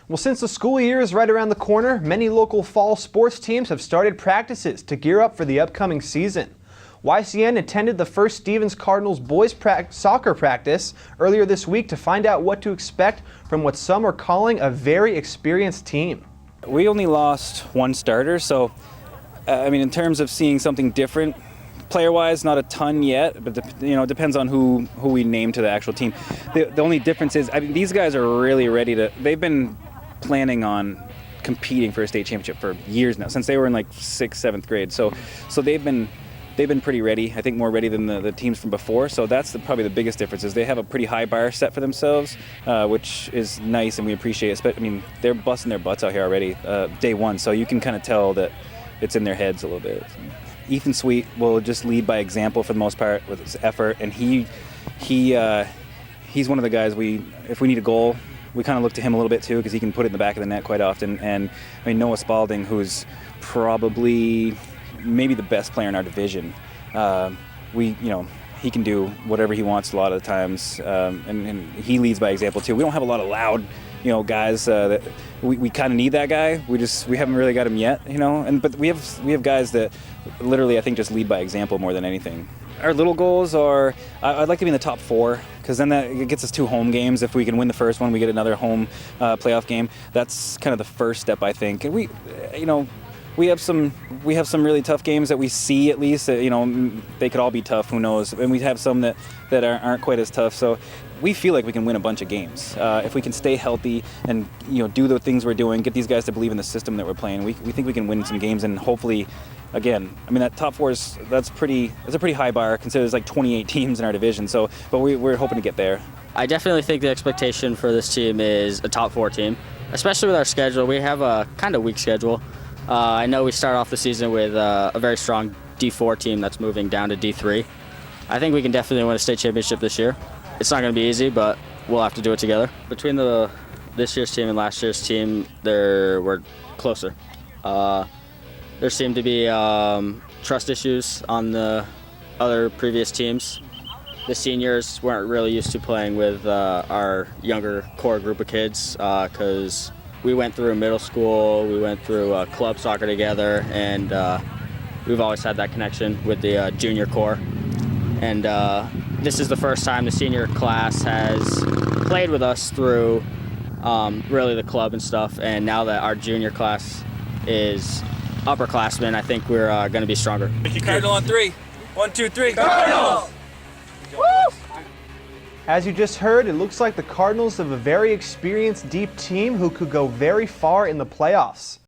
Well, since the school year is right around the corner, many local fall sports teams have started practices to gear up for the upcoming season. YCN attended the first Stevens Cardinals boys soccer practice earlier this week to find out what to expect from what some are calling a very experienced team. We only lost one starter, so in terms of seeing something different, player-wise, not a ton yet, but it depends on who we name to the actual team. The only difference is, these guys are really ready to. They've been planning on competing for a state championship for years now, since they were in like 6th, 7th grade. So they've been pretty ready. I think more ready than the teams from before. So that's probably the biggest difference. Is they have a pretty high bar set for themselves, which is nice and we appreciate it. But they're busting their butts out here already, day one. So you can kind of tell that it's in their heads a little bit. Ethan Sweet will just lead by example for the most part with his effort, and he's one of the guys if we need a goal, we kind of look to him a little bit too, because he can put it in the back of the net quite often. And Noah Spalding, who's probably maybe the best player in our division, he can do whatever he wants a lot of the times, and he leads by example too. We don't have a lot of loud guys that we kind of need that guy. We haven't really got him yet, but we have guys that literally I think just lead by example more than anything. Our little goals are, I'd like to be in the top 4, because then that gets us 2 home games. If we can win the first one, we get another home playoff game. That's kind of the first step, I think. And we have some really tough games that we see, at least. They could all be tough, who knows? And we have some that aren't quite as tough. So we feel like we can win a bunch of games if we can stay healthy and do the things we're doing, get these guys to believe in the system that we're playing. We think we can win some games, and hopefully, again, that top 4 that's a pretty high bar considering there's like 28 teams in our division. So, but we're hoping to get there. I definitely think the expectation for this team is a top 4 team, especially with our schedule. We have a kind of weak schedule. I know we start off the season with a very strong D4 team that's moving down to D3. I think we can definitely win a state championship this year. It's not going to be easy, but we'll have to do it together. Between this year's team and last year's team, we're closer. There seemed to be trust issues on the other previous teams. The seniors weren't really used to playing with our younger core group of kids because we went through middle school, we went through club soccer together, and we've always had that connection with the junior core. And this is the first time the senior class has played with us through really the club and stuff. And now that our junior class is upperclassmen, I think we're going to be stronger. Cardinal on 3. 1, 2, 3. Cardinals! Woo! As you just heard, it looks like the Cardinals have a very experienced, deep team who could go very far in the playoffs.